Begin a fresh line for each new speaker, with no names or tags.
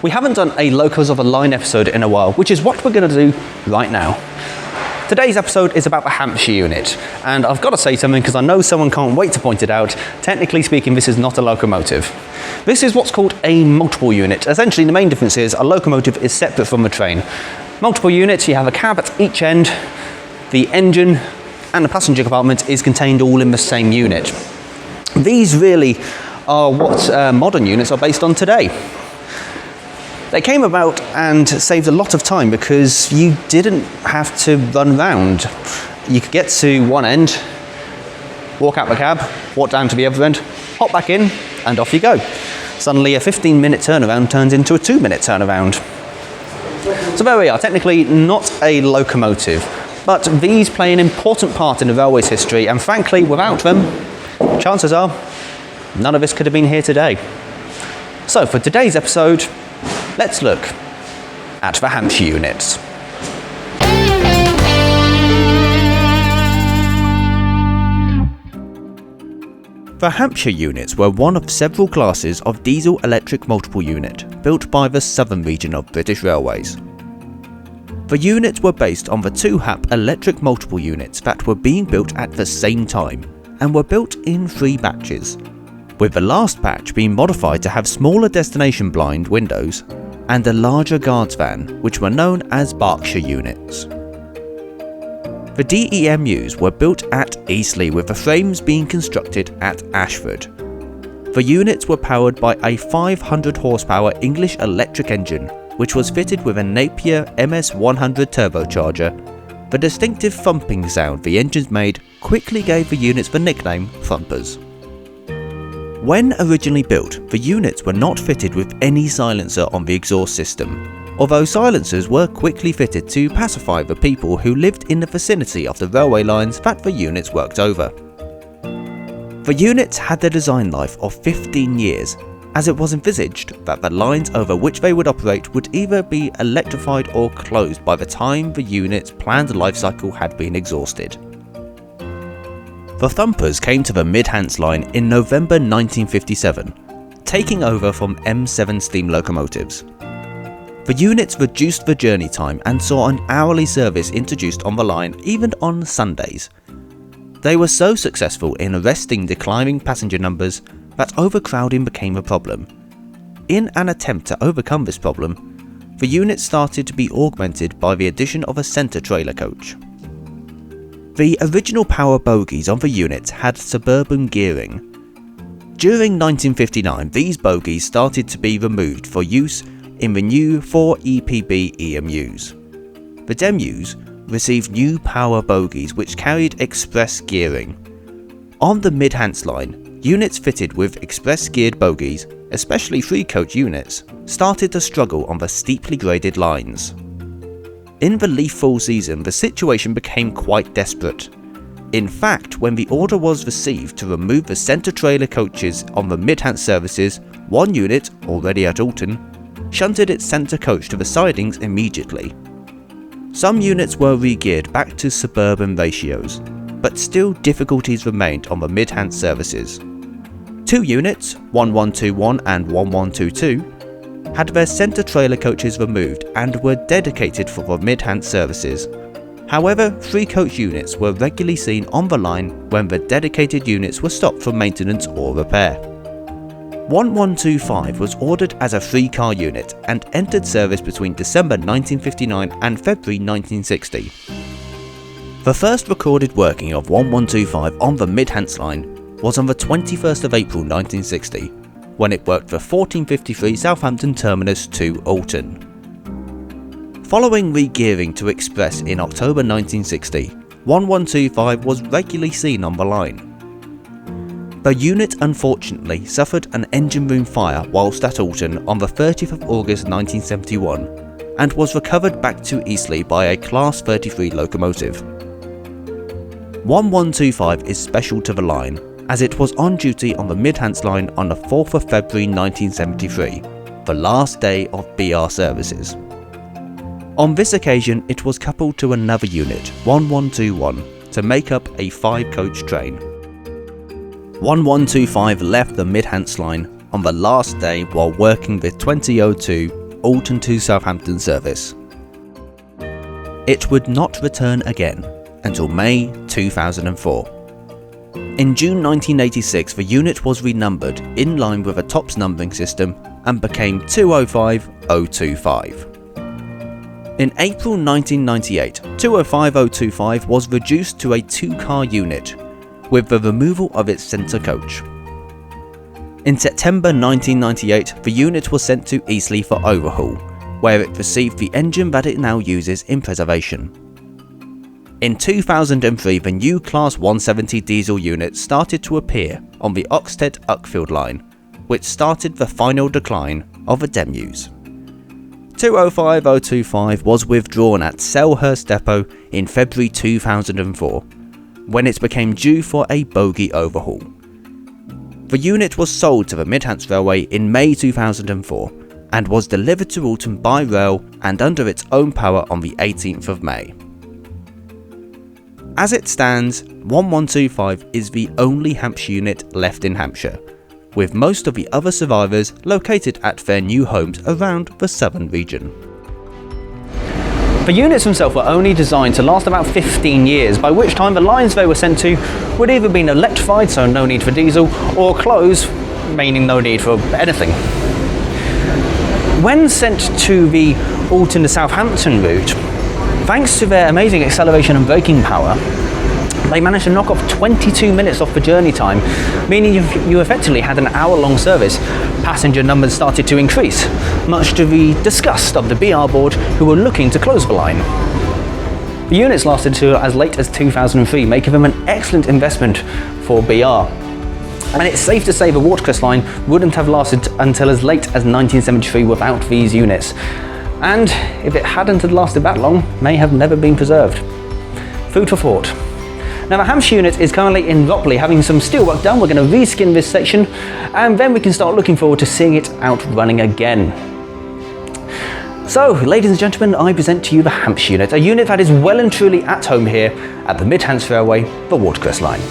We haven't done a Locos of a Line episode in a while, which is what we're going to do right now. Today's episode is about the Hampshire Unit, and I've got to say something because I know someone can't wait to point it out. Technically speaking, this is not a locomotive. This is what's called a multiple unit. Essentially, the main difference is a locomotive is separate from a train. Multiple units, you have a cab at each end, the engine and the passenger compartment is contained all in the same unit. These really are what modern units are based on today. They came about and saved a lot of time because you didn't have to run round. You could get to one end, walk out the cab, walk down to the other end, hop back in, and off you go. Suddenly a 15-minute turnaround turns into a 2-minute turnaround. So there we are, technically not a locomotive, but these play an important part in the railway's history, and frankly, without them, chances are none of us could have been here today. So for today's episode, let's look at the Hampshire units. The Hampshire units were one of several classes of diesel-electric multiple unit built by the southern region of British Railways. The units were based on the two Hap electric multiple units that were being built at the same time and were built in 3 batches, with the last batch being modified to have smaller destination blind windows and a larger guards van, which were known as Berkshire units. The DEMUs were built at Eastleigh, with the frames being constructed at Ashford. The units were powered by a 500 horsepower English electric engine, which was fitted with a Napier MS100 turbocharger. The distinctive thumping sound the engines made quickly gave the units the nickname Thumpers. When originally built, the units were not fitted with any silencer on the exhaust system, although silencers were quickly fitted to pacify the people who lived in the vicinity of the railway lines that the units worked over. The units had their design life of 15 years, as it was envisaged that the lines over which they would operate would either be electrified or closed by the time the unit's planned life cycle had been exhausted. The Thumpers came to the Mid-Hants line in November 1957, taking over from M7 steam locomotives. The units reduced the journey time and saw an hourly service introduced on the line even on Sundays. They were so successful in arresting declining passenger numbers that overcrowding became a problem. In an attempt to overcome this problem, the units started to be augmented by the addition of a centre trailer coach. The original power bogies on the units had suburban gearing. During 1959, these bogies started to be removed for use in the new 4 EPB EMUs. The DEMUs received new power bogies which carried express gearing. On the Mid-Hants line, units fitted with express geared bogies, especially 3-coach units, started to struggle on the steeply graded lines. In the leaf fall season, the situation became quite desperate. In fact, when the order was received to remove the centre trailer coaches on the Mid-Hants services, one unit, already at Alton, shunted its centre coach to the sidings immediately. Some units were re-geared back to suburban ratios, but still difficulties remained on the Mid-Hants services. 2 units, 1121 and 1122, had their centre trailer coaches removed and were dedicated for the Mid-Hants services. However, 3-coach units were regularly seen on the line when the dedicated units were stopped for maintenance or repair. 1125 was ordered as a 3-car unit and entered service between December 1959 and February 1960. The first recorded working of 1125 on the Mid-Hants line was on the 21st of April 1960, when it worked the 1453 Southampton terminus to Alton. Following re-gearing to express in October 1960, 1125 was regularly seen on the line. The unit unfortunately suffered an engine room fire whilst at Alton on the 30th of August 1971 and was recovered back to Eastleigh by a Class 33 locomotive. 1125 is special to the line, as it was on duty on the Mid-Hants line on the 4th of February 1973, the last day of BR services. On this occasion, it was coupled to another unit, 1121, to make up a 5-coach train. 1125 left the Mid-Hants line on the last day while working the 2002 Alton to Southampton service. It would not return again until May 2004. In June 1986, the unit was renumbered in line with a TOPS numbering system and became 205025. In April 1998, 205025 was reduced to a 2-car unit, with the removal of its centre coach. In September 1998, the unit was sent to Eastleigh for overhaul, where it received the engine that it now uses in preservation. In 2003, the new Class 170 diesel unit started to appear on the Oxted-Uckfield line, which started the final decline of the Demues. 205025 was withdrawn at Selhurst Depot in February 2004, when it became due for a bogie overhaul. The unit was sold to the Mid-Hants Railway in May 2004 and was delivered to Alton by rail and under its own power on the 18th of May. As it stands, 1125 is the only Hampshire unit left in Hampshire, with most of the other survivors located at their new homes around the southern region.
The units themselves were only designed to last about 15 years, by which time the lines they were sent to would either been electrified, so no need for diesel, or closed, meaning no need for anything. When sent to the Alton to Southampton route, thanks to their amazing acceleration and braking power, they managed to knock off 22 minutes off the journey time, meaning you effectively had an hour-long service. Passenger numbers started to increase, much to the disgust of the BR board, who were looking to close the line. The units lasted to as late as 2003, making them an excellent investment for BR. And it's safe to say the Watercress Line wouldn't have lasted until as late as 1973 without these units. And if it hadn't lasted that long, may have never been preserved. Food for thought. Now the Hampshire unit is currently in Ropley having some steelwork done. We're going to reskin this section and then we can start looking forward to seeing it out running again. So, ladies and gentlemen, I present to you the Hampshire unit, a unit that is well and truly at home here at the Mid-Hants Railway, the Watercress Line.